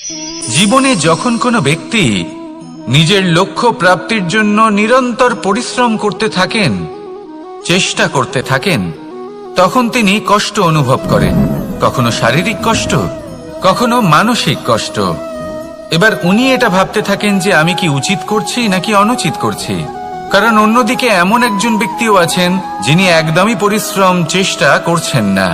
জীবনে যখন কোনো ব্যক্তি নিজের লক্ষ্য প্রাপ্তির জন্য নিরন্তর পরিশ্রম করতে থাকেন, চেষ্টা করতে থাকেন, তখন তিনি কষ্ট অনুভব করেন, কখনো শারীরিক কষ্ট, কখনো মানসিক কষ্ট। এবার উনি এটা ভাবতে থাকেন যে আমি কি উচিত করছি নাকি অনুচিত করছি। কারণ অন্যদিকে এমন একজন ব্যক্তিও আছেন যিনি একদমই পরিশ্রম চেষ্টা করছেন না।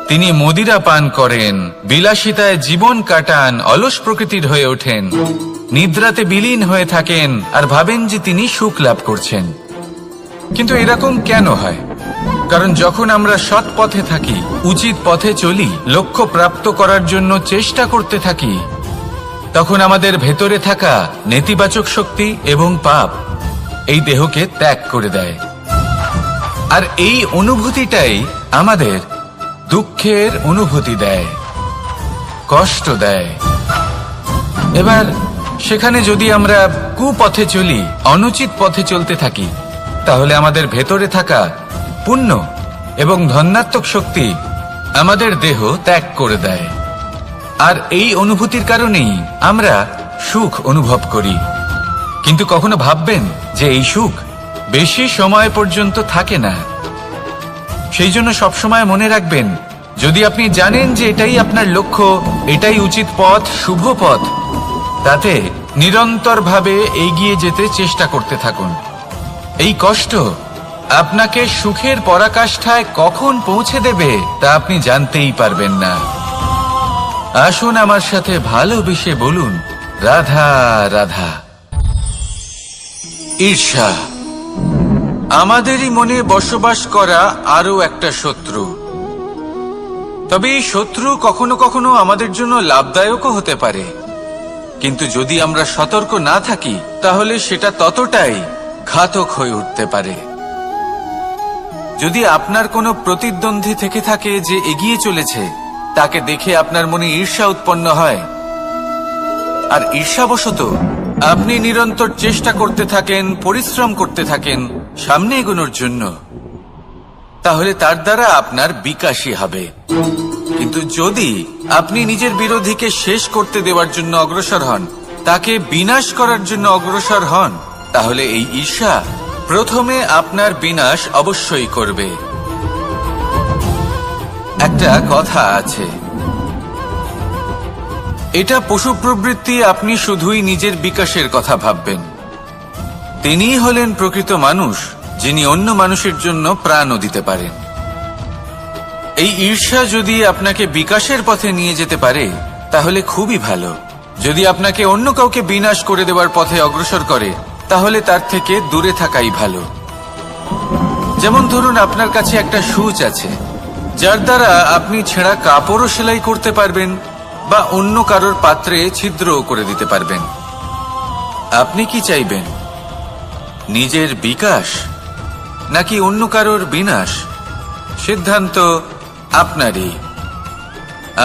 তিনি মদিরা পান করেন, বিলাসিতায় জীবন কাটান, অলস প্রকৃতির হয়ে ওঠেন, নিদ্রাতে বিলীন হয়ে থাকেন আর ভাবেন যে তিনি সুখ লাভ করছেন। কিন্তু এরকম কেন হয়? কারণ যখন আমরা সৎ পথে থাকি, উচিত পথে চলি, লক্ষ্য প্রাপ্ত করার জন্য চেষ্টা করতে থাকি, তখন আমাদের ভেতরে থাকা নেতিবাচক শক্তি এবং পাপ এই দেহকে ত্যাগ করে দেয়। আর এই অনুভূতিটাই আমাদের দুঃখের অনুভূতি দেয়, কষ্ট দেয়। এবার সেখানে যদি আমরা কুপথে চলি, অনুচিত পথে চলতে থাকি, তাহলে আমাদের ভেতরে থাকা পুণ্য এবং ধনাত্মক শক্তি আমাদের দেহ ত্যাগ করে দেয়। আর এই অনুভূতির কারণেই আমরা সুখ অনুভব করি। কিন্তু কখনো ভাববেন যে এই সুখ বেশি সময় পর্যন্ত থাকে না। সেই জন্য সবসময় মনে রাখবেন, যদি আপনি জানেন যে এটাই আপনার লক্ষ্য, এটাই উচিত পথ, শুভ পথ, তাতে নিরন্তরভাবে এগিয়ে যেতে চেষ্টা করতে থাকুন। এই কষ্ট আপনাকে সুখের পরাকাষ্ঠায় কখন পৌঁছে দেবে তা আপনি জানতেই পারবেন না। আসুন আমার সাথে ভালোবেসে বলুন, রাধা রাধা। ঈর্ষা আমাদেরই মনে বসবাস করা আরো একটা শত্রু। তবে এই শত্রু কখনো কখনো আমাদের জন্য লাভদায়কও হতে পারে। কিন্তু যদি আমরা সতর্ক না থাকি, তাহলে সেটা ততটাই ঘাতক হয়ে উঠতে পারে। যদি আপনার কোনো প্রতিদ্বন্দ্বী থেকে থাকে যে এগিয়ে চলেছে, তাকে দেখে আপনার মনে ঈর্ষা উৎপন্ন হয়, আর ঈর্ষাবশত আপনি নিরন্তর চেষ্টা করতে থাকেন, পরিশ্রম করতে থাকেন সামনে এগোনোর জন্য, তাহলে তার দ্বারা আপনার বিকাশই হবে। কিন্তু যদি আপনি নিজের বিরোধীকে শেষ করতে দেওয়ার জন্য অগ্রসর হন, তাকে বিনাশ করার জন্য অগ্রসর হন, তাহলে এই ঈর্ষা প্রথমে আপনার বিনাশ অবশ্যই করবে। একটা কথা আছে, এটা পশু প্রবৃত্তি, আপনি শুধুই নিজের বিকাশের কথা ভাববেন। তিনিই হলেন প্রকৃত মানুষ, যিনি অন্য মানুষের জন্য প্রাণও দিতে পারেন। এই ঈর্ষা যদি আপনাকে বিকাশের পথে নিয়ে যেতে পারে, তাহলে খুবই ভালো। যদি আপনাকে অন্য কাউকে বিনাশ করে দেওয়ার পথে অগ্রসর করে, তাহলে তার থেকে দূরে থাকাই ভালো। যেমন ধরুন, আপনার কাছে একটা সূচ আছে, যার দ্বারা আপনি ছেঁড়া কাপড়ও সেলাই করতে পারবেন বা অন্য কারোর পাত্রে ছিদ্রও করে দিতে পারবেন। আপনি কি চাইবেন, নিজের বিকাশ নাকি অন্য কারোর বিনাশ? সিদ্ধান্ত আপনারই।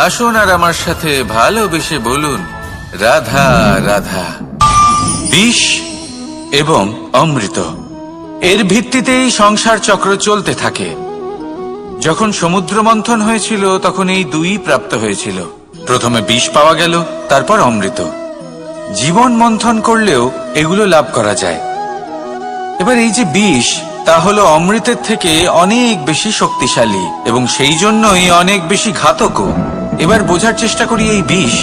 আসুন আর আমার সাথে ভালোবেসে বলুন, রাধা রাধা। বিষ এবং অমৃত, এর ভিত্তিতেই সংসার চক্র চলতে থাকে। যখন সমুদ্র মন্থন হয়েছিল, তখন এই দুই প্রাপ্ত হয়েছিল। প্রথমে বিষ পাওয়া গেল, তারপর অমৃত। জীবন মন্থন করলেও এগুলো লাভ করা যায়। এবার এই যে বিষ, তা হলো অমৃতের থেকে অনেক বেশি শক্তিশালী এবং সেই জন্যই অনেক বেশি ঘাতকও। এবার বোঝার চেষ্টা করি এই বিষ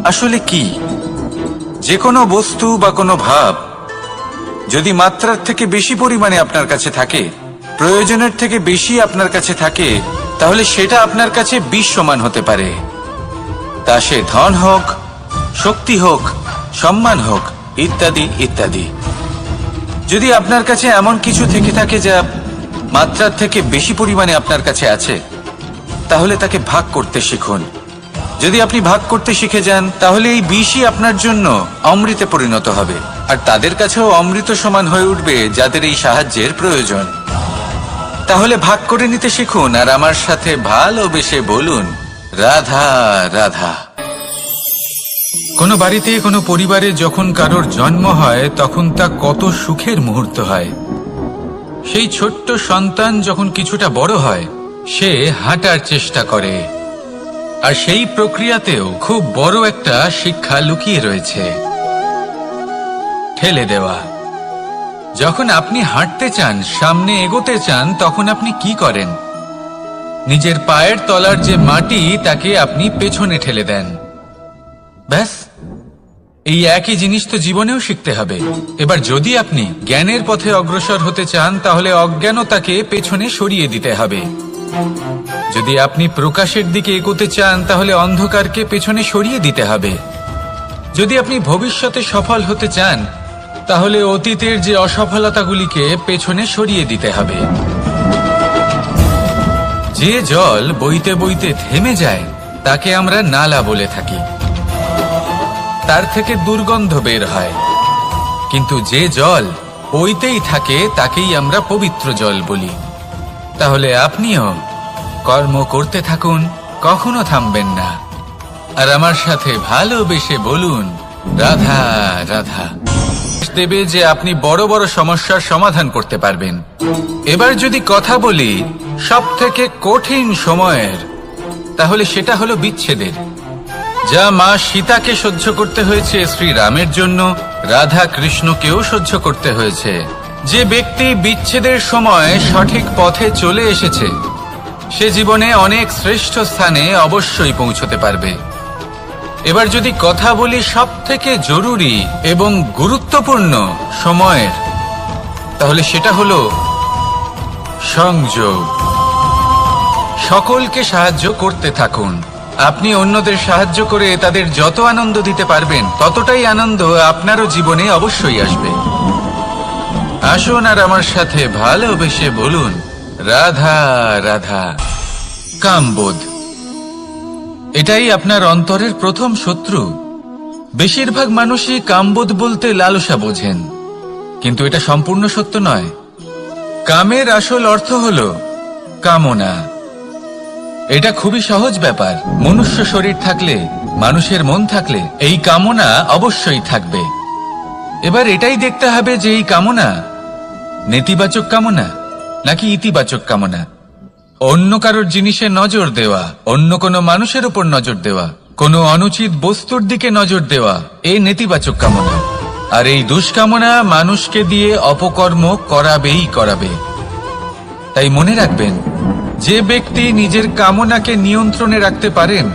আসলে কি। যে কোনো বস্তু বা কোনো ভাব যদি মাত্রার থেকে বেশি পরিমাণে আপনার কাছে থাকে, প্রয়োজনের থেকে বেশি আপনার কাছে থাকে, তাহলে সেটা আপনার কাছে বিষ সমান হতে পারে। তা সে ধন হোক, শক্তি হোক, সম্মান হোক, ইত্যাদি ইত্যাদি। যদি আপনার কাছে এমন কিছু থেকে থাকে যা মাত্রার থেকে বেশি পরিমাণে আপনার কাছে আছে, তাহলে তাকে ভাগ করতে শিখুন। যদি আপনি ভাগ করতে শিখে যান, তাহলে এই বিষই আপনার জন্য অমৃতে পরিণত হবে, আর তাদের কাছেও অমৃত সমান হয়ে উঠবে যাদের এই সাহায্যের প্রয়োজন। তাহলে ভাগ করে নিতে শিখুন আর আমার সাথে ভালোবেসে বলুন, রাধা রাধা। কোনো বাড়িতে, কোনো পরিবারে যখন কারোর জন্ম হয়, তখন তা কত সুখের মুহূর্ত হয়। সেই ছোট্ট সন্তান যখন কিছুটা বড় হয়, সে হাঁটার চেষ্টা করে, আর সেই প্রক্রিয়াতেও খুব বড় একটা শিক্ষা লুকিয়ে রয়েছে। ঠেলে দেওয়া। যখন আপনি হাঁটতে চান, সামনে এগোতে চান, তখন আপনি কি করেন? নিজের পায়ের তলার যে মাটি তাকে আপনি পেছনে ঠেলে দেন। ব্যাস, এই একই জিনিস তো জীবনেও শিখতে হবে। এবার যদি আপনি জ্ঞানের পথে অগ্রসর হতে চান, তাহলে অজ্ঞানতাকে পেছনে সরিয়ে দিতে হবে। যদি আপনি প্রকাশের দিকে এগোতে চান, তাহলে অন্ধকারকে পেছনে সরিয়ে দিতে হবে। যদি আপনি ভবিষ্যতে সফল হতে চান, তাহলে অতীতের যে অসফলতাগুলিকে পেছনে সরিয়ে দিতে হবে। যে জল বইতে বইতে থেমে যায় তাকে আমরা নালা বলে থাকি, তার থেকে দুর্গন্ধ বের হয়। কিন্তু যে জল বইতেই থাকে তাকেই আমরা পবিত্র জল বলি। তাহলে আপনিও কর্ম করতে থাকুন, কখনো থামবেন না। আর আমার সাথে ভালোবেসে বলুন, রাধা রাধা। দেবে যে আপনি বড় বড় সমস্যার সমাধান করতে পারবেন। এবার যদি কথা বলি সব থেকে কঠিন সময়ের, তাহলে সেটা হলো বিচ্ছেদের। যা মা সীতাকে সহ্য করতে হয়েছে শ্রীরামের জন্য, রাধা কৃষ্ণকেও সহ্য করতে হয়েছে। যে ব্যক্তি বিচ্ছেদের সময় সঠিক পথে চলে এসেছে, সে জীবনে অনেক শ্রেষ্ঠ স্থানে অবশ্যই পৌঁছতে পারবে। এবার যদি কথা বলি সব থেকে জরুরি এবং গুরুত্বপূর্ণ সময়ের, তাহলে সেটা হলো সংযোগ। সকলকে সাহায্য করতে থাকুন। আপনি অন্যদের সাহায্য করে তাদের যত আনন্দ দিতে পারবেন, ততটাই আনন্দ আপনারও জীবনে অবশ্যই আসবে। আসুন আর আমার সাথে ভালোবেসে বলুন, রাধা রাধা। কামবোধ, এটাই আপনার অন্তরের প্রথম শত্রু। বেশিরভাগ মানুষই কামবোধ বলতে লালসা বোঝেন, কিন্তু এটা সম্পূর্ণ সত্য নয়। কামের আসল অর্থ হল কামনা। এটা খুবই সহজ ব্যাপার। মনুষ্য শরীর থাকলে, মানুষের মন থাকলে এই কামনা অবশ্যই থাকবে। এবার এটাই দেখতে হবে যে এই কামনা নেতিবাচক কামনা নাকি ইতিবাচক কামনা। অন্য কারোর জিনিসে নজর দেওয়া, অন্য কোনো মানুষের উপর নজর দেওয়া, কোনো অনুচিত বস্তুর দিকে নজর দেওয়া, এই নেতিবাচক কামনা। আর এই দুষ্কামনা মানুষকে দিয়ে অপকর্ম করাবেই করাবে। তাই মনে রাখবেন, যে ব্যক্তি নিজের কামনাকে নিয়ন্ত্রণে রাখতে পারেন,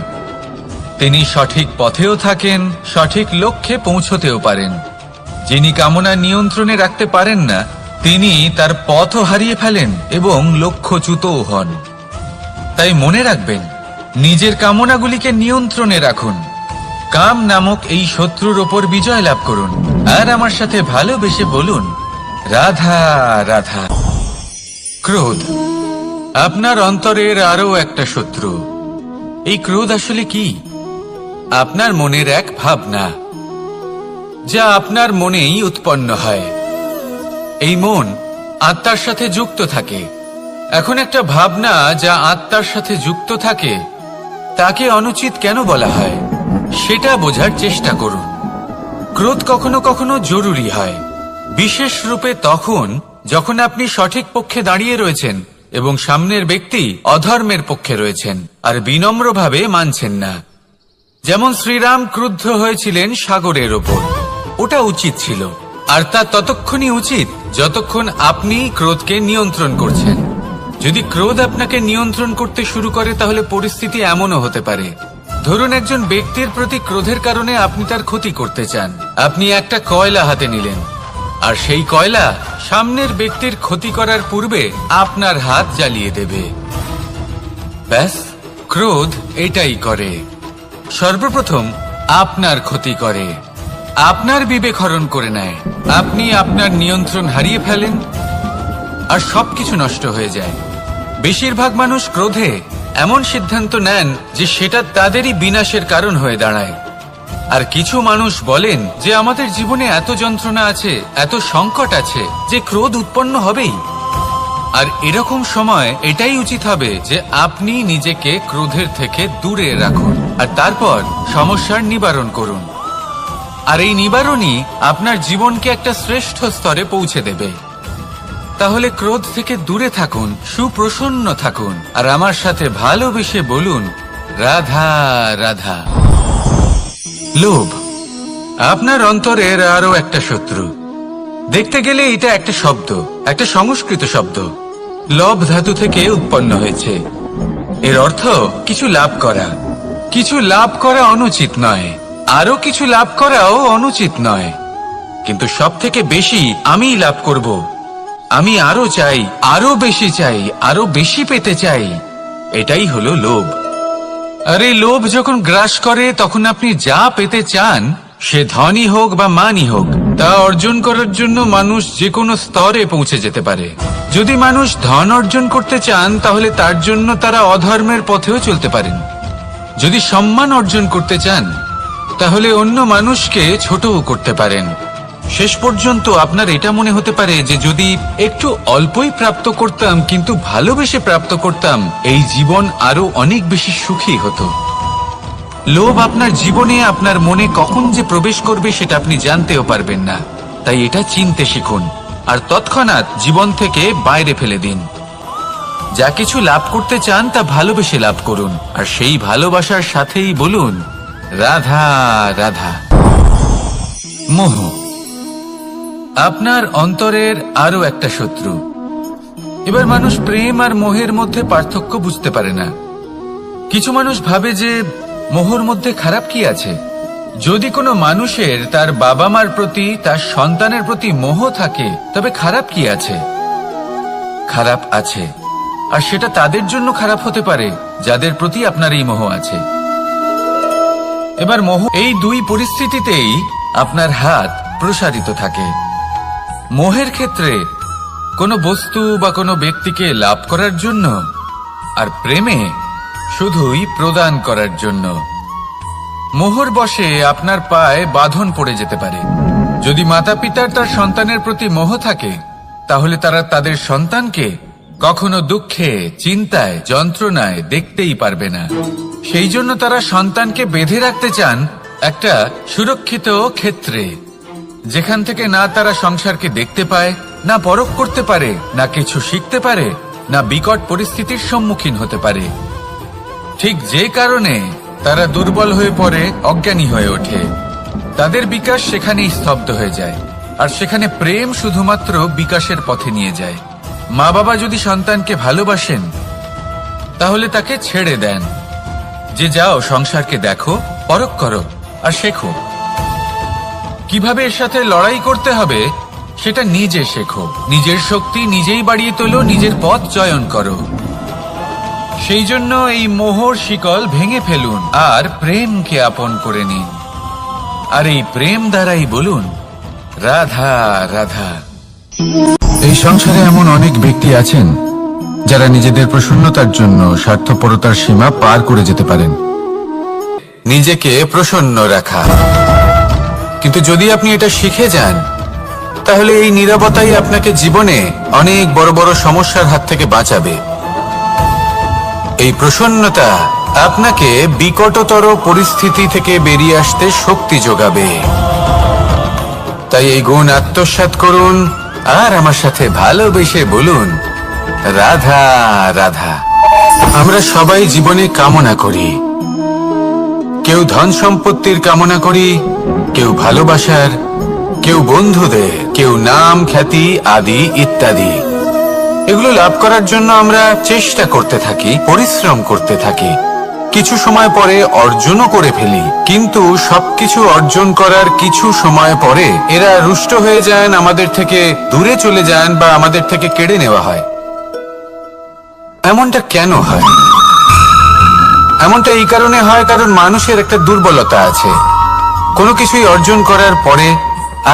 তিনি সঠিক পথেও থাকেন, সঠিক লক্ষ্যে পৌঁছতেও পারেন। যিনি কামনা নিয়ন্ত্রণে রাখতে পারেন না, তিনি তার পথও হারিয়ে ফেলেন এবং লক্ষ্যচ্যুতও হন। তাই মনে রাখবেন, নিজের কামনাগুলিকে নিয়ন্ত্রণে রাখুন। কাম নামক এই শত্রুর ওপর বিজয় লাভ করুন। আর আমার সাথে ভালোবেসে বলুন, রাধা রাধা। ক্রোধ, আপনার অন্তরের আরো একটা শত্রু। এই ক্রোধ আসলে কি? আপনার মনের এক ভাবনা, যা আপনার মনেই উৎপন্ন হয়। এই মন আত্মার সাথে যুক্ত থাকে। এখন একটা ভাবনা যা আত্মার সাথে যুক্ত থাকে, তাকে অনুচিত কেন বলা হয় সেটা বোঝার চেষ্টা করুন। ক্রোধ কখনো কখনো জরুরি হয়, বিশেষ রূপে তখন যখন আপনি সঠিক পক্ষে দাঁড়িয়ে রয়েছেন এবং সামনের ব্যক্তি অধর্মের পক্ষে রয়েছেন আর বিনম্রভাবে মানছেন না। যেমন শ্রীরাম ক্রুদ্ধ হয়েছিলেন সাগরের ওপর। ওটা উচিত ছিল, আর তা ততক্ষণই উচিত যতক্ষণ আপনি ক্রোধকে নিয়ন্ত্রণ করছেন। যদি ক্রোধ আপনাকে নিয়ন্ত্রণ করতে শুরু করে, তাহলে পরিস্থিতি এমনও হতে পারে, ধরুন একজন ব্যক্তির প্রতি ক্রোধের কারণে আপনি তার ক্ষতি করতে চান। আপনি একটা কয়লা হাতে নিলেন, আর সেই কয়লা সামনের ব্যক্তির ক্ষতি করার পূর্বে আপনার হাত জ্বালিয়ে দেবে। ব্যাস, ক্রোধ এটাই করে। সর্বপ্রথম আপনার ক্ষতি করে, আপনার বিবেক হরণ করে নেয়। আপনি আপনার নিয়ন্ত্রণ হারিয়ে ফেলেন আর সবকিছু নষ্ট হয়ে যায়। বেশিরভাগ মানুষ ক্রোধে এমন সিদ্ধান্ত নেন যে সেটা তাদেরই বিনাশের কারণ হয়ে দাঁড়ায়। আর কিছু মানুষ বলেন যে আমাদের জীবনে এত যন্ত্রণা আছে, এত সংকট আছে, যে ক্রোধ উৎপন্ন হবেই। আর এরকম সময় এটাই উচিত হবে যে আপনি নিজেকে ক্রোধের থেকে দূরে রাখুন আর তারপর সমস্যার নিবারণ করুন। আর এই নিবারণই আপনার জীবনকে একটা শ্রেষ্ঠ স্তরে পৌঁছে দেবে। তাহলে ক্রোধ থেকে দূরে থাকুন, সুপ্রসন্ন থাকুন, আর আমার সাথে ভালোবেসে বলুন, রাধা রাধা। লোভ আপনার অন্তরের আরো একটা শত্রু। দেখতে গেলে এটা একটা শব্দ, একটা সংস্কৃত শব্দ, লব ধাতু থেকে উৎপন্ন হয়েছে। এর অর্থ কিছু লাভ করা। কিছু লাভ করা অনুচিত নয়, আরো কিছু লাভ করাও অনুচিত নয়, কিন্তু সব থেকে বেশি আমি লাভ করব, আমি আরো চাই, আরো বেশি চাই, আরো বেশি পেতে চাই, এটাই হলো লোভ। আর এই লোভ যখন গ্রাস করে তখন আপনি যা পেতে চান, সে ধনই হোক বা মানই হোক, তা অর্জন করার জন্য মানুষ যে কোনো স্তরে পৌঁছে যেতে পারে। যদি মানুষ ধন অর্জন করতে চান তাহলে তার জন্য তারা অধর্মের পথেও চলতে পারেন। যদি সম্মান অর্জন করতে চান তাহলে অন্য মানুষকে ছোটও করতে পারেন। শেষ পর্যন্ত আপনার এটা মনে হতে পারে যে যদি একটু অল্পই প্রাপ্ত করতাম কিন্তু ভালোবেসে প্রাপ্ত করতাম, এই জীবন আরো অনেক বেশি সুখী হতো। লোভ আপনার জীবনে, আপনার মনে কখন যে প্রবেশ করবে সেটা আপনি জানতেও পারবেন না। তাই এটা চিনতে শিখুন আর তৎক্ষণাৎ জীবন থেকে বাইরে ফেলে দিন। যা কিছু লাভ করতে চান তা ভালোবেসে লাভ করুন, আর সেই ভালোবাসার সাথেই বলুন রাধা রাধা। মোহ আপনার অন্তরের আরো একটা শত্রু। এবার মানুষ প্রেম আর মোহের মধ্যে পার্থক্য বুঝতে পারে না। কিছু মানুষ ভাবে যে মোহর মধ্যে খারাপ কি আছে। যদি কোনো মানুষের তার বাবা মার প্রতি, তার সন্তানের প্রতি মোহ থাকে, তবে খারাপ কি আছে? খারাপ আছে, আর সেটা তাদের জন্য খারাপ হতে পারে যাদের প্রতি আপনার এই মোহ আছে। এবার মোহ, এই দুই পরিস্থিতিতেই আপনার হাত প্রসারিত থাকে। মোহের ক্ষেত্রে কোনো বস্তু বা কোনো ব্যক্তিকে লাভ করার জন্য, আর প্রেমে শুধুই প্রদান করার জন্য। মোহর বশে আপনার পায়ে বাঁধন পড়ে যেতে পারে। যদি মাতা পিতার তার সন্তানের প্রতি মোহ থাকে তাহলে তারা তাদের সন্তানকে কখনো দুঃখে, চিন্তায়, যন্ত্রণায় দেখতেই পারবে না। সেই জন্য তারা সন্তানকে বেঁধে রাখতে চান একটা সুরক্ষিত ক্ষেত্রে, যেখান থেকে না তারা সংসারকে দেখতে পায়, না পরখ করতে পারে, না কিছু শিখতে পারে, না বিকট পরিস্থিতির সম্মুখীন হতে পারে। ঠিক যে কারণে তারা দুর্বল হয়ে পড়ে, অজ্ঞানী হয়ে ওঠে। তাদের বিকাশ সেখানেই স্তব্ধ হয়ে যায়, আর সেখানে প্রেম শুধুমাত্র বিকাশের পথে নিয়ে যায়। মা বাবা যদি সন্তানকে ভালোবাসেন তাহলে তাকে ছেড়ে দেন, যে যাও সংসারকে দেখো, পরখ করো আর শেখো। কিভাবে এর সাথে লড়াই করতে হবে সেটা নিজে শেখো। নিজের শক্তি নিজেই বাড়িয়ে তোলো, নিজের পথ চয়ন করো। সেই জন্য এই মোহর শিকল ভেঙে ফেলুন আর প্রেমকে আপন করে নিন। আর এই প্রেম দ্বারাই বলুন রাধা রাধা। এই সংসারে এমন অনেক ব্যক্তি আছেন যারা নিজেদের প্রসন্নতার জন্য স্বার্থপরতার সীমা পার করে যেতে পারেন। নিজেকে প্রসন্ন রাখা। কিন্তু যদি আপনি এটা শিখে যান তাহলে এই নীরবতাই আপনাকে জীবনে অনেক বড় বড় সমস্যার হাত থেকে বাঁচাবে। এই প্রসন্নতা আপনাকে বিকটতর পরিস্থিতি থেকে বেরিয়ে আসতে শক্তি যোগাবে। তাই এই গুণ আত্মসাৎ করুন আর আমার সাথে ভালোবেসে বলুন রাধা রাধা। আমরা সবাই জীবনে কামনা করি। কেউ ধন সম্পত্তির কামনা করি, কেউ ভালোবাসার, কেউ বন্ধুদের, কেউ নাম, খ্যাতি আদি ইত্যাদি। এগুলো লাভ করার জন্য আমরা চেষ্টা করতে থাকি, পরিশ্রম করতে থাকি। কিছু সময় পরে অর্জনও করে ফেলি, কিন্তু সবকিছু অর্জন করার কিছু সময় পরে এরা রুষ্ট হয়ে যান, আমাদের থেকে দূরে চলে যান বা আমাদের থেকে কেড়ে নেওয়া হয়। এমনটা কেন হয়? এমনটা এই কারণে হয় কারণ মানুষের একটা দুর্বলতা আছে। কোনো কিছুই অর্জন করার পরে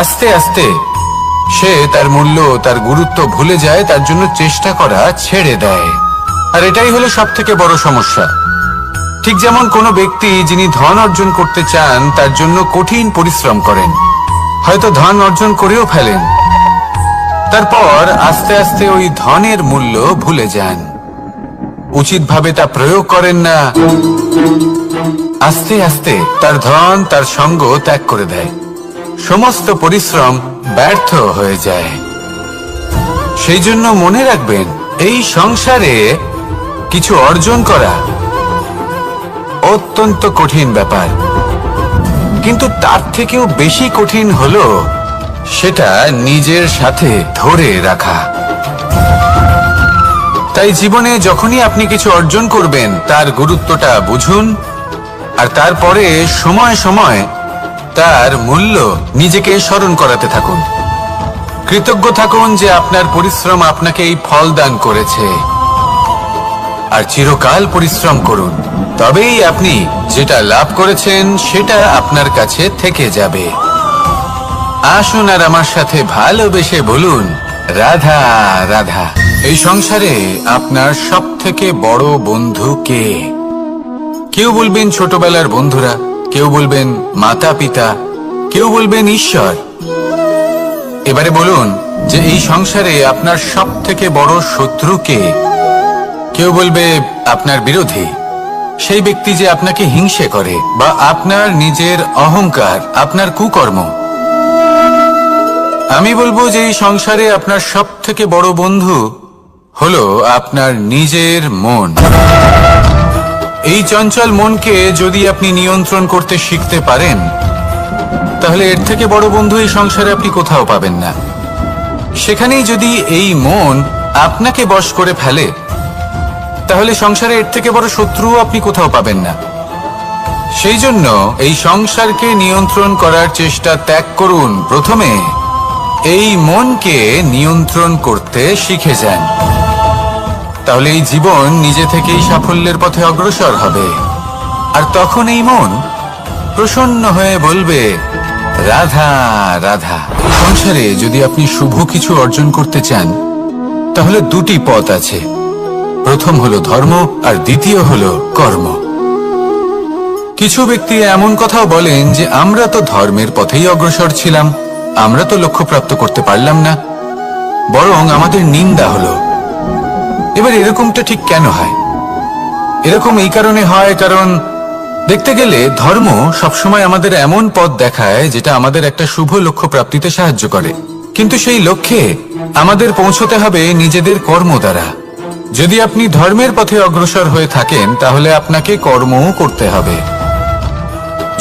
আস্তে আস্তে সে তার মূল্য, তার গুরুত্ব ভুলে যায়, তার জন্য চেষ্টা করা ছেড়ে দেয়। আর এটাই হলো সব থেকে বড় সমস্যা। ঠিক যেমন কোনো ব্যক্তি যিনি ধন অর্জন করতে চান তার জন্য কঠিন পরিশ্রম করেন, হয়তো ধন অর্জন করেও ফেলেন, তারপর আস্তে আস্তে ওই ধনের মূল্য ভুলে যান, উচিতভাবে তা প্রয়োগ করেন না, আস্তে আস্তে তার ধন, তার সঙ্গ ত্যাগ করে দেয়, সমস্ত পরিশ্রম ব্যর্থ হয়ে যায়। সেই জন্য মনে রাখবেন, এই সংসারে কিছু অর্জন করা অত্যন্ত কঠিন ব্যাপার, কিন্তু তার থেকেও বেশি কঠিন হলো সেটা নিজের সাথে ধরে রাখা। তাই জীবনে যখনই আপনি কিছু অর্জন করবেন তার গুরুত্বটা বুঝুন, আর তারপরে সময় সময় তার মূল্য নিজেকে স্মরণ করাতে থাকুন। কৃতজ্ঞ থাকুন যে আপনার পরিশ্রম আপনাকে এই ফল দান করেছে, আর চিরকাল পরিশ্রম করুন, তবেই আপনি যেটা লাভ করেছেন সেটা আপনার কাছে থেকে যাবে। আসুন আর আমার সাথে ভালোবেসে বলুন, রাধা রাধা। এই সংসারে আপনার সব থেকে বড় বন্ধু কে? কেউ বলবেন ছোটবেলার বন্ধুরা, কেউ বলবেন মাতা পিতা, কেউ বলবেন ঈশ্বর। এবারে বলুন যে এই সংসারে আপনার সব থেকে বড় শত্রু কে? কেউ বলবে আপনার বিরোধী, সেই ব্যক্তি যে আপনাকে হিংসে করে, বা আপনার নিজের অহংকার, আপনার কুকর্ম। আমি বলবো যে এই সংসারে আপনার সব থেকে বড় বন্ধু হলো আপনার নিজের মন। এই চঞ্চল মনকে যদি আপনি নিয়ন্ত্রণ করতে শিখতে পারেন, তাহলে এর থেকে বড় বন্ধু এই সংসারে আপনি কোথাও পাবেন না। সেখানেই যদি এই মন আপনাকে বশ করে ফেলে, তাহলে সংসারে এর থেকে বড় শত্রুও আপনি কোথাও পাবেন না। সেই জন্য এই সংসারকে নিয়ন্ত্রণ করার চেষ্টা ত্যাগ করুন। প্রথমে এই মনকে নিয়ন্ত্রণ করতে শিখে যান, তাহলে এই জীবন নিজে থেকেই সাফল্যের পথে অগ্রসর হবে। আর তখন এই মন প্রসন্ন হয়ে বলবে, রাধা রাধা। সংসারে যদি আপনি শুভ কিছু অর্জন করতে চান, তাহলে দুটি পথ আছে। প্রথম হলো ধর্ম, আর দ্বিতীয় হলো কর্ম। কিছু ব্যক্তি এমন কথাও বলেন যে আমরা তো ধর্মের পথেই অগ্রসর ছিলাম, আমরা তো লক্ষ্য প্রাপ্ত করতে পারলাম না, বরং আমাদের নিন্দা হলো। এবার এরকমটা ঠিক কেন হয়? এরকম এই কারণে হয়, কারণ দেখতে গেলে ধর্ম সবসময় আমাদের এমন পথ দেখায় যেটা আমাদের একটা শুভ লক্ষ্য প্রাপ্তিতে সাহায্য করে, কিন্তু সেই লক্ষ্যে আমাদের পৌঁছতে হবে নিজেদের কর্ম দ্বারা। যদি আপনি ধর্মের পথে অগ্রসর হয়ে থাকেন, তাহলে আপনাকে কর্মও করতে হবে।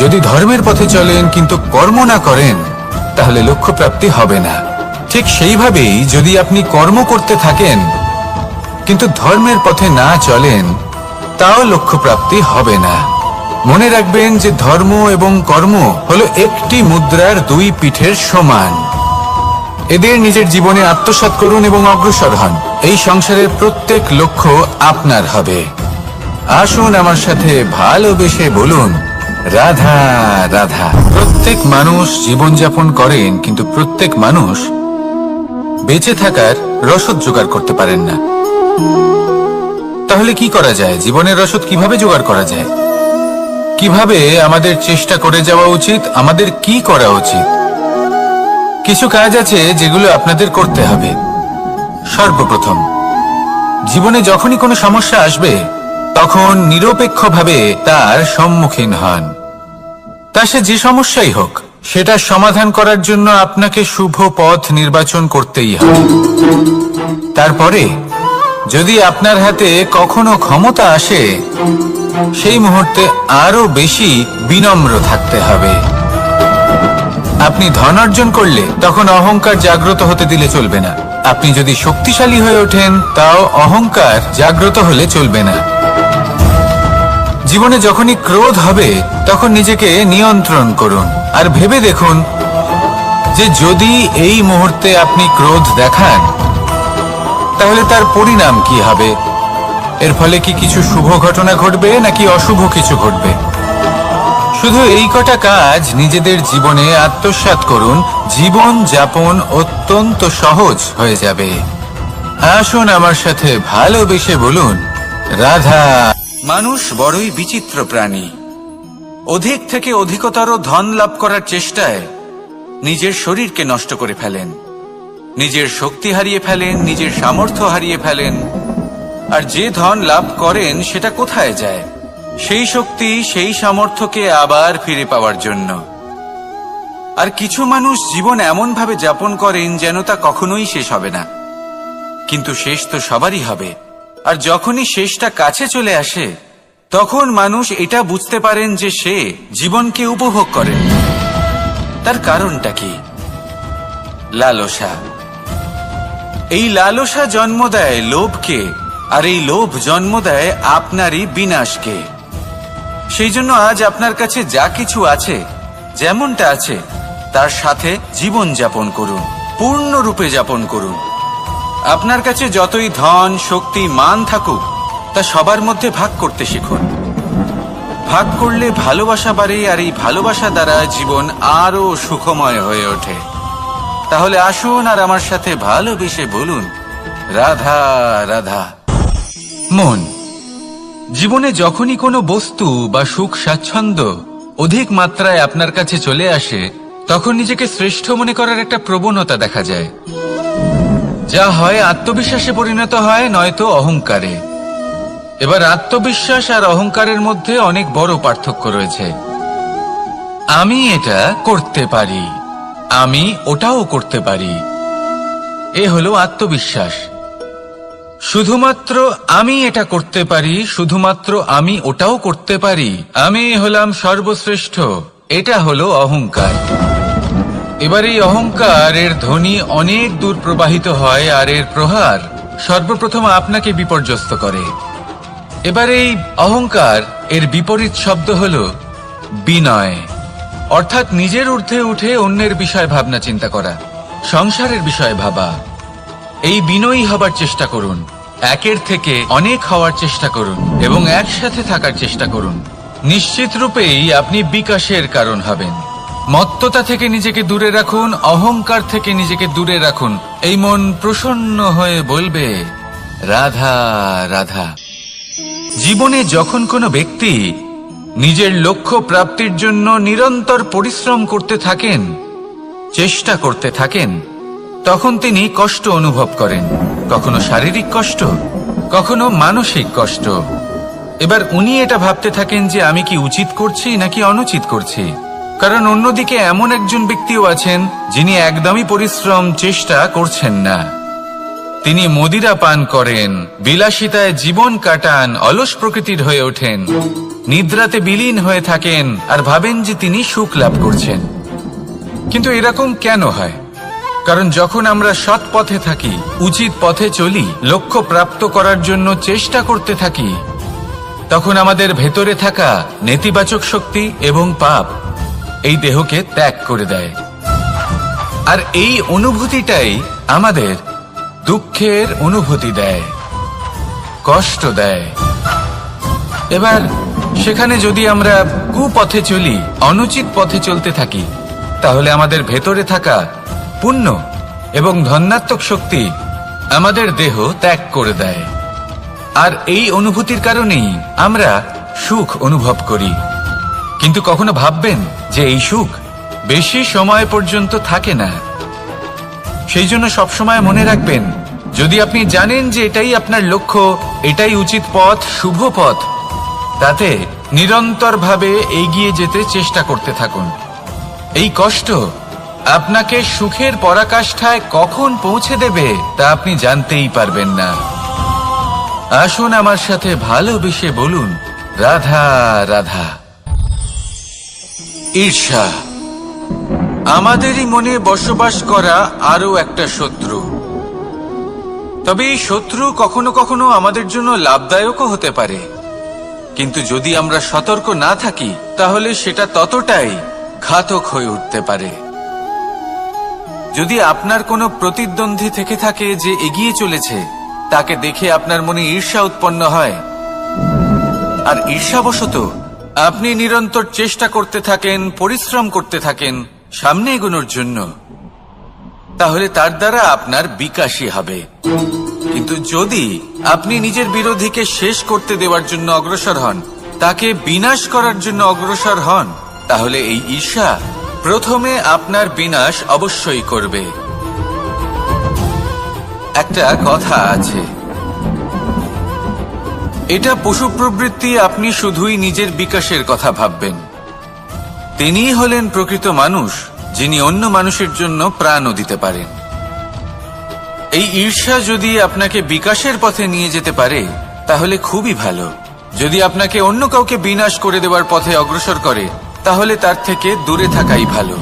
যদি ধর্মের পথে চলেন কিন্তু কর্ম না করেন, তাহলে লক্ষ্য প্রাপ্তি হবে না। ঠিক সেইভাবেই যদি আপনি কর্ম করতে থাকেন কিন্তু ধর্মের পথে না চলেন, তাও লক্ষ্য প্রাপ্তি হবে না। মনে রাখবেন যে ধর্ম এবং কর্ম হলো একটি মুদ্রার দুই পিঠের সমান। এদের নিজের জীবনে আত্মসাৎ করুন এবং অগ্রসর হন। এই সংসারের প্রত্যেক লক্ষ্য আপনার হবে। আসুন আমার সাথে ভালোবেসে বলুন, রাধা রাধা। প্রত্যেক মানুষ জীবনযাপন করেন, কিন্তু প্রত্যেক মানুষ বেঁচে থাকার রসদ জোগাড় করতে পারেন না। তাহলে কি করা যায়? জীবনের রসদ কিভাবে জোগাড় করা যায়? কিভাবে আমাদের চেষ্টা করে যাওয়া উচিত? আমাদের কি করা উচিত? কিছু কাজ আছে যেগুলো আপনাদের করতে হবে। সর্বপ্রথম, জীবনে যখনই কোনো সমস্যা আসবে, তখন নিরপেক্ষভাবে তার সম্মুখীন হন। তা সে যে সমস্যাই হোক, সেটা সমাধান করার জন্য আপনাকে শুভ পথ নির্বাচন করতেই হবে। তারপরে যদি আপনার হাতে কখনো ক্ষমতা আসে, সেই মুহূর্তে আরো বেশি বিনম্র থাকতে হবে। আপনি ধন অর্জন করলে তখন অহংকার জাগ্রত হতে দিলে চলবে না। আপনি যদি শক্তিশালী হয়ে ওঠেন, তাও অহংকার জাগ্রত হলে চলবে না। জীবনে যখনই ক্রোধ হবে, তখন নিজেকে নিয়ন্ত্রণ করুন, আর ভেবে দেখুন যে যদি এই মুহূর্তে আপনি ক্রোধ দেখান, তাহলে তার পরিণাম কি হবে। এর ফলে কি কিছু শুভ ঘটনা ঘটবে নাকি অশুভ কিছু ঘটবে? শুধু এই কটা কাজ নিজেদের জীবনে আত্মসাৎ করুন, জীবন যাপন অত্যন্ত সহজ হয়ে যাবে। আসুন আমার সাথে ভালোবেসে বলুন, রাধা। মানুষ বড়ই বিচিত্র প্রাণী। অধিক থেকে অধিকতর ধন লাভ করার চেষ্টায় নিজের শরীরকে নষ্ট করে ফেলেন, নিজের শক্তি হারিয়ে ফেলেন, নিজের সামর্থ্য হারিয়ে ফেলেন। আর যে ধন লাভ করেন সেটা কোথায় যায়? সেই শক্তি, সেই সামর্থ্যকে আবার ফিরে পাওয়ার জন্য। আর কিছু মানুষ জীবন এমন ভাবে যাপন করেন যেন তা কখনোই শেষ হবে না, কিন্তু শেষ তো সবারই হবে। আর যখনই শেষটা কাছে চলে আসে, তখন মানুষ এটা বুঝতে পারেন যে সে জীবনকে উপভোগ করেন। তার কারণটা কি? লালসা। এই লালসা জন্ম দেয় লোভকে, আর এই লোভ জন্ম দেয় আপনারই বিনাশকে। সেই জন্য আজ আপনার কাছে যা কিছু আছে, যেমনটা আছে, তার সাথে জীবন যাপন করুন, পূর্ণরূপে যাপন করুন। আপনার কাছে যতই ধন, শক্তি, মান থাকুক, তা সবার মধ্যে ভাগ করতে শিখুন। ভাগ করলে ভালোবাসা বাড়ে, আর এই ভালোবাসা দ্বারা জীবন আরো সুখময় হয়ে ওঠে। তাহলে আসুন আর আমার সাথে ভালোবেসে বলুন, রাধা রাধা। মন। জীবনে যখনই কোনো বস্তু বা সুখ স্বাচ্ছন্দ্য অধিক মাত্রায় আপনার কাছে চলে আসে, তখন নিজেকে শ্রেষ্ঠ মনে করার একটা প্রবণতা দেখা যায়, যা হয় আত্মবিশ্বাসে পরিণত হয়, নয়তো অহংকারে। এবার আত্মবিশ্বাস আর অহংকারের মধ্যে অনেক বড় পার্থক্য রয়েছে। আমি এটা করতে পারি, আমি ওটাও করতে পারি, এ হলো আত্মবিশ্বাস। শুধুমাত্র আমি এটা করতে পারি, শুধুমাত্র আমি ওটাও করতে পারি, আমি হলাম সর্বশ্রেষ্ঠ, এটা হলো অহংকার। এবার এই অহংকার এর ধ্বনি অনেক দূর প্রবাহিত হয়, আর এর প্রহার সর্বপ্রথম আপনাকে বিপর্যস্ত করে। এবার এই অহংকার এর বিপরীত শব্দ হলো বিনয়, অর্থাৎ নিজের ঊর্ধ্বে উঠে অন্যের বিষয় ভাবনা চিন্তা করা, সংসারের বিষয়ে ভাবা। এই বিনয়ী হবার চেষ্টা করুন, একের থেকে অনেক হওয়ার চেষ্টা করুন এবং একসাথে থাকার চেষ্টা করুন। নিশ্চিত রূপেই আপনি বিকাশের কারণ হবেন। মত্ততা থেকে নিজেকে দূরে রাখুন, অহংকার থেকে নিজেকে দূরে রাখুন। এই মন প্রসন্ন হয়ে বলবে, রাধা রাধা। জীবনে যখন কোনো ব্যক্তি নিজের লক্ষ্য প্রাপ্তির জন্য নিরন্তর পরিশ্রম করতে থাকেন, চেষ্টা করতে থাকেন, তখন তিনি কষ্ট অনুভব করেন, কখনো শারীরিক কষ্ট, কখনো মানসিক কষ্ট। এবার উনি এটা ভাবতে থাকেন যে আমি কি উচিত করছি নাকি অনুচিত করছি। কারণ অন্যদিকে এমন একজন ব্যক্তিও আছেন যিনি একদমই পরিশ্রম চেষ্টা করছেন না। তিনি মদিরা পান করেন, বিলাসিতায় জীবন কাটান, অলস প্রকৃতির হয়ে ওঠেন, নিদ্রাতে বিলীন হয়ে থাকেন আর ভাবেন যে তিনি সুখ লাভ করছেন। কিন্তু এরকম কেন হয়? কারণ যখন আমরা সৎ পথে থাকি, উচিত পথে চলি, লক্ষ্য প্রাপ্ত করার জন্য চেষ্টা করতে থাকি, তখন আমাদের ভেতরে থাকা নেতিবাচক শক্তি এবং পাপ এই দেহকে ত্যাগ করে দেয়। আর এই অনুভূতিটাই আমাদের দুঃখের অনুভূতি দেয়, কষ্ট দেয়। এবার সেখানে যদি আমরা কুপথে চলি, অনুচিত পথে চলতে থাকি, তাহলে আমাদের ভেতরে থাকা পুণ্য এবং ধনাত্মক শক্তি আমাদের দেহ ত্যাগ করে দেয়। আর এই অনুভূতির কারণেই আমরা সুখ অনুভব করি। কিন্তু কখনো ভাববেন যে এই সুখ বেশি সময় পর্যন্ত থাকে না। সেই জন্য সবসময় মনে রাখবেন, যদি আপনি জানেন যে এটাই আপনার লক্ষ্য, এটাই উচিত পথ, শুভ পথ, তাতে নিরন্তরভাবে এগিয়ে যেতে চেষ্টা করতে থাকুন। এই কষ্ট আপনাকে সুখের পরাকাষ্ঠায় কখন পৌঁছে দেবে তা আপনি জানতেই পারবেন না। আসুন আমার সাথে ভালোবেসে বলুন, রাধা রাধা। ঈর্ষা আমাদেরই মনে বসবাস করা আরো একটা শত্রু। তবে এই শত্রু কখনো কখনো আমাদের জন্য লাভদায়কও হতে পারে, কিন্তু যদি আমরা সতর্ক না থাকি তাহলে সেটা ততটাই ঘাতক হয়ে উঠতে পারে। যদি আপনার কোনো প্রতিদ্বন্দ্বী থেকে থাকে যে এগিয়ে চলেছে, তাকে দেখে আপনার মনে ঈর্ষা উৎপন্ন হয়, আর ঈর্ষাবশত আপনি নিরন্তর চেষ্টা করতে থাকেন, পরিশ্রম করতে থাকেন সামনে এগোনোর জন্য, তাহলে তার দ্বারা আপনার বিকাশই হবে। কিন্তু যদি আপনি নিজের বিরোধীকে শেষ করতে দেওয়ার জন্য অগ্রসর হন, তাকে বিনাশ করার জন্য অগ্রসর হন, তাহলে এই ঈর্ষা প্রথমে আপনার বিনাশ অবশ্যই করবে। একটা কথা আছে, এটা পশু প্রবৃত্তি, আপনি শুধুই নিজের বিকাশের কথা ভাববেন। তিনিই হলেন প্রকৃত মানুষ, যিনি অন্য মানুষের জন্য প্রাণও দিতে পারেন। এই ঈর্ষা যদি আপনাকে বিকাশের পথে নিয়ে যেতে পারে তাহলে খুবই ভালো। যদি আপনাকে অন্য কাউকে বিনাশ করে দেওয়ার পথে অগ্রসর করে, তাহলে তার থেকে দূরে থাকাই ভালো।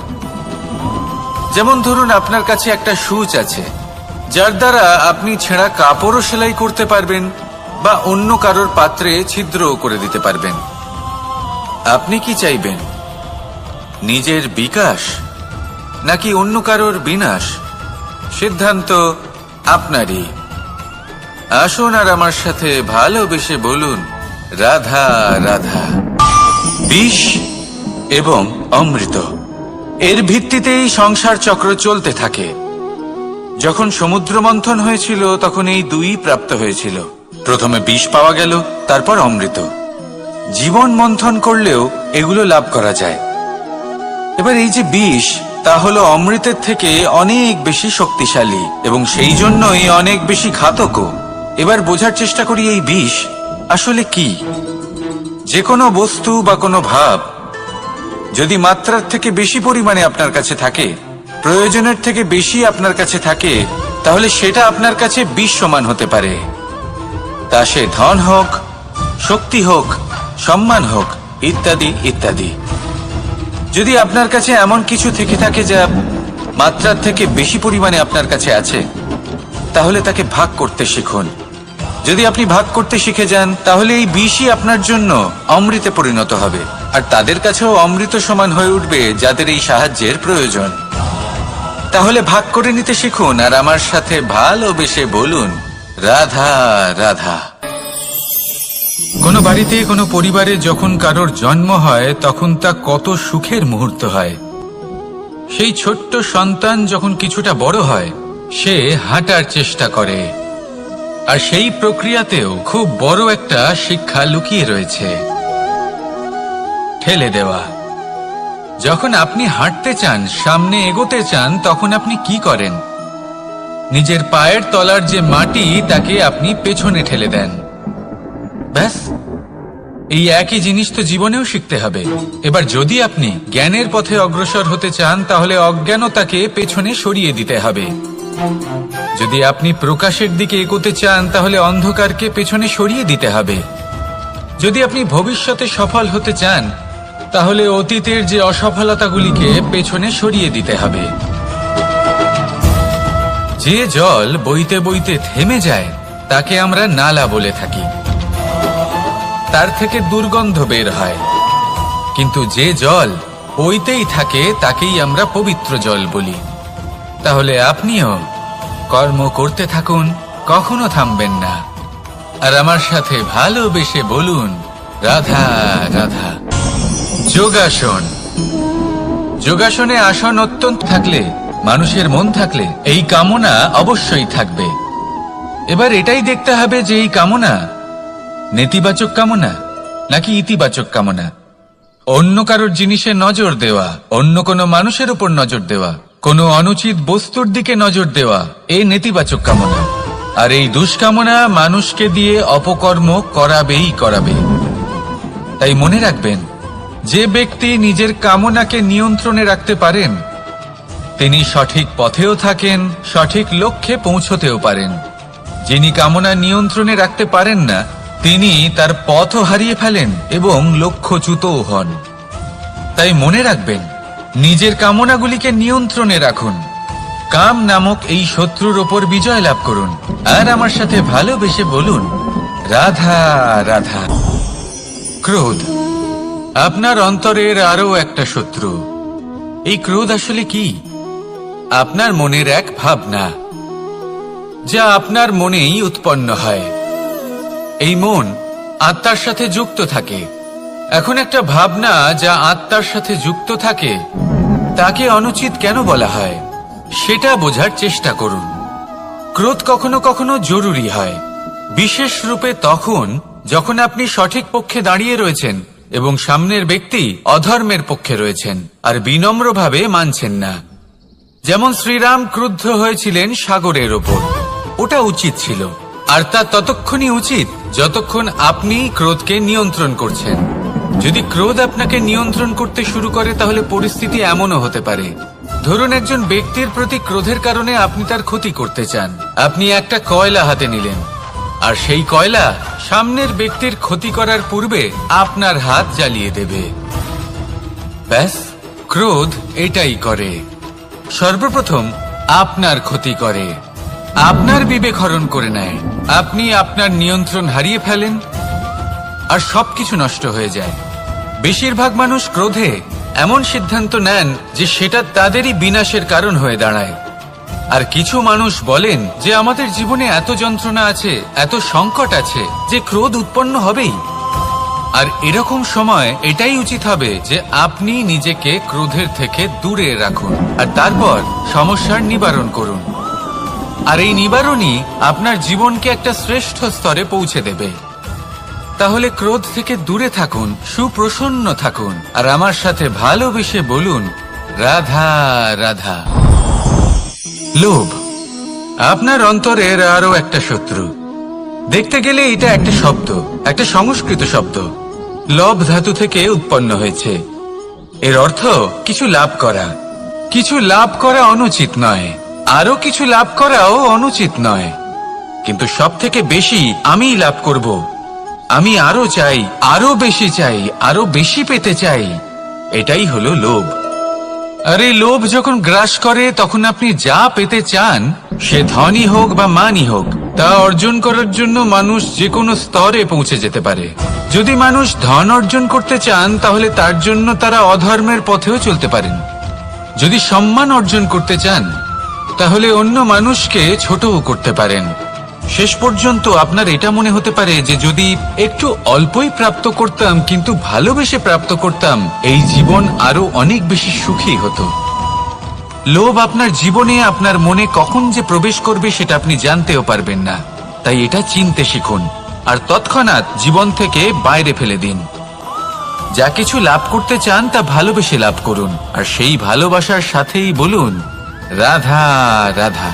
যেমন ধরুন, আপনার কাছে একটা সুচ আছে, যার দ্বারা আপনি ছেঁড়া কাপড়ও সেলাই করতে পারবেন বা অন্য কারোর পাত্রে ছিদ্রও করে দিতে পারবেন। আপনি কি চাইবেন, নিজের বিকাশ নাকি অন্য কারোর বিনাশ? সিদ্ধান্ত আপনারই। আসুন আর আমার সাথে ভালোবেসে বলুন, রাধা রাধা। বিষ এবং অমৃত, এর ভিত্তিতেই সংসার চক্র চলতে থাকে। যখন সমুদ্র মন্থন হয়েছিল তখন এই দুই প্রাপ্ত হয়েছিল। প্রথমে বিষ পাওয়া গেল, তারপর অমৃত। জীবন মন্থন করলেও এগুলো লাভ করা যায়। এবার এই যে বিষ, তা হলো অমৃতের থেকে অনেক বেশি শক্তিশালী এবং সেই জন্যই অনেক বেশি ঘাতকও। এবার বোঝার চেষ্টা করি এই বিষ আসলে কি। যে কোনো বস্তু বা কোনো ভাব যদি মাত্রার থেকে বেশি পরিমাণে আপনার কাছে থাকে, প্রয়োজনের থেকে বেশি আপনার কাছে থাকে, তাহলে সেটা আপনার কাছে বিষ সমান হতে পারে। তা সে ধন হোক, শক্তি হোক, সম্মান হোক, ইত্যাদি ইত্যাদি। যদি আপনার কাছে এমন কিছু থেকে থাকে যা মাত্রার থেকে বেশি পরিমাণে আপনার কাছে আছে, তাহলে তাকে ভাগ করতে শিখুন। যদি আপনি ভাগ করতে শিখে যান, তাহলে এই বিষই আপনার জন্য অমৃতে পরিণত হবে, আর তাদের কাছেও অমৃত সমান হয়ে উঠবে যাদের এই সাহায্যের প্রয়োজন। তাহলে ভাগ করে নিতে শিখুন আর আমার সাথে ভালোবেসে বলুন, রাধা রাধা। কোনো বাড়িতে, কোনো পরিবারে যখন কারোর জন্ম হয়, তখন তা কত সুখের মুহূর্ত হয়। সেই ছোট্ট সন্তান যখন কিছুটা বড় হয়, সে হাঁটার চেষ্টা করে, আর সেই প্রক্রিয়াতেও খুব বড় একটা শিক্ষা লুকিয়ে রয়েছে, ঠেলে দেওয়া। যখন আপনি হাঁটতে চান, সামনে এগোতে চান, তখন আপনি কি করেন? নিজের পায়ের তলার যে মাটি, তাকে আপনি পেছনে ঠেলে দেন। ব্যাস, এই একই জিনিস তো জীবনেও শিখতে হবে। এবার যদি আপনি জ্ঞানের পথে অগ্রসর হতে চান, তাহলে অজ্ঞানতাকে পেছনে সরিয়ে দিতে হবে। যদি আপনি প্রকাশের দিকে এগোতে চান, তাহলে অন্ধকারকে পেছনে সরিয়ে দিতে হবে। যদি আপনি ভবিষ্যতে সফল হতে চান, তাহলে অতীতের যে অসফলতাগুলিকে পেছনে সরিয়ে দিতে হবে। যে জল বইতে বইতে থেমে যায়, তাকে আমরা নালা বলে থাকি। তার থেকে দুর্গন্ধ বের হয়। কিন্তু যে জল বইতেই থাকে, তাকেই আমরা পবিত্র জল বলি। তাহলে আপনিও কর্ম করতে থাকুন, কখনো থামবেন না। আর আমার সাথে ভালোবেসে বলুন, রাধা রাধা। যোগাসন। যোগাসনে আসন অত্যন্ত থাকলে, মানুষের মন থাকলে, এই কামনা অবশ্যই থাকবে। এবার এটাই দেখতে হবে যে এই কামনা নেতিবাচক কামনা নাকি ইতিবাচক কামনা। অন্য কারোর জিনিসে নজর দেওয়া, অন্য কোনো মানুষের উপর নজর দেওয়া, কোনো অনুচিত বস্তুর দিকে নজর দেওয়া, এই নেতিবাচক কামনা। আর এই দুষ্কামনা মানুষকে দিয়ে অপকর্ম করাবেই করাবে। তাই মনে রাখবেন, যে ব্যক্তি নিজের কামনাকে নিয়ন্ত্রণে রাখতে পারেন, তিনি সঠিক পথেও থাকেন, সঠিক লক্ষ্যে পৌঁছতেও পারেন। যিনি কামনা নিয়ন্ত্রণে রাখতে পারেন না, তিনি তার পথও হারিয়ে ফেলেন এবং লক্ষ্যচ্যুতও হন। তাই মনে রাখবেন, নিজের কামনাগুলিকে নিয়ন্ত্রণে রাখুন। কাম নামক এই শত্রুর ওপর বিজয় লাভ করুন। আর আমার সাথে ভালোবেসে বলুন, রাধা রাধা। ক্রোধ আপনার অন্তরের আরো একটা শত্রু। এই ক্রোধ আসলে কি? আপনার মনের এক ভাবনা, যা আপনার মনেই উৎপন্ন হয়। এই মন আত্মার সাথে যুক্ত থাকে। এখন একটা ভাবনা যা আত্মার সাথে যুক্ত থাকে, তাকে অনুচিত কেন বলা হয়, সেটা বোঝার চেষ্টা করুন। ক্রোধ কখনো কখনো জরুরি হয়, বিশেষ রূপে তখন যখন আপনি সঠিক পক্ষে দাঁড়িয়ে রয়েছেন এবং সামনের ব্যক্তি অধর্মের পক্ষে রয়েছেন আর বিনম্রভাবে মানছেন না। যেমন শ্রীরাম ক্রুদ্ধ হয়েছিলেন সাগরের ওপর। ওটা উচিত ছিল, আর তা ততক্ষণই উচিত যতক্ষণ আপনি ক্রোধকে নিয়ন্ত্রণ করছেন। যদি ক্রোধ আপনাকে নিয়ন্ত্রণ করতে শুরু করে, তাহলে পরিস্থিতি এমনও হতে পারে, ধরুন একজন ব্যক্তির প্রতি ক্রোধের কারণে আপনি তার ক্ষতি করতে চান। আপনি একটা কয়লা হাতে নিলেন আর সেই কয়লা সামনের ব্যক্তির ক্ষতি করার পূর্বে আপনার হাত জ্বালিয়ে দেবে। ব্যাস, ক্রোধ এটাই করে। সর্বপ্রথম আপনার ক্ষতি করে, আপনার বিবেক হরণ করে নেয়, আপনি আপনার নিয়ন্ত্রণ হারিয়ে ফেলেন আর সবকিছু নষ্ট হয়ে যায়। বেশিরভাগ মানুষ ক্রোধে এমন সিদ্ধান্ত নেন যে সেটা তাদেরই বিনাশের কারণ হয়ে দাঁড়ায়। আর কিছু মানুষ বলেন যে আমাদের জীবনে এত যন্ত্রণা আছে, এত সংকট আছে যে ক্রোধ উৎপন্ন হবেই। আর এরকম সময় এটাই উচিত হবে যে আপনি নিজেকে ক্রোধের থেকে দূরে রাখুন আর তারপর সমস্যার নিবারণ করুন। আর এই নিবারণই আপনার জীবনকে একটা শ্রেষ্ঠ স্তরে পৌঁছে দেবে। তাহলে ক্রোধ থেকে দূরে থাকুন, সুপ্রসন্ন থাকুন আর আমার সাথে ভালোবেসে বলুন, রাধা রাধা। লোভ আপনার অন্তরের আরো একটা শত্রু। দেখতে গেলে এটা একটা শব্দ, একটা সংস্কৃত শব্দ। লব ধাতু থেকে উৎপন্ন হয়েছে। এর অর্থ কিছু লাভ করা। কিছু লাভ করা অনুচিত নয়, আরো কিছু লাভ করাও অনুচিত নয়, কিন্তু সব থেকে বেশি আমি লাভ করব। আমি আরো চাই, আরো বেশি চাই, আরো বেশি পেতে চাই। এটাই হলো লোভ। আর এই লোভ যখন গ্রাস করে তখন আপনি যা পেতে চান, সে ধনই হোক বা মানই হোক, তা অর্জন করার জন্য মানুষ যে কোনো স্তরে পৌঁছে যেতে পারে। যদি মানুষ ধন অর্জন করতে চান তাহলে তার জন্য তারা অধর্মের পথেও চলতে পারেন। যদি সম্মান অর্জন করতে চান তাহলে অন্য মানুষকে ছোটও করতে পারেন। শেষ পর্যন্ত আপনার এটা মনে হতে পারে যে যদি একটু অল্পই প্রাপ্ত করতাম কিন্তু ভালোবেসে প্রাপ্ত করতাম, এই জীবন আরো অনেক বেশি সুখী হতো। লোভ আপনার জীবনে, আপনার মনে কখন যে প্রবেশ করবে সেটা আপনি জানতেও পারবেন না। তাই এটা চিনতে শিখুন আর তৎক্ষণাৎ জীবন থেকে বাইরে ফেলে দিন। যা কিছু লাভ করতে চান তা ভালোবেসে লাভ করুন আর সেই ভালোবাসার সাথেই বলুন, রাধা রাধা।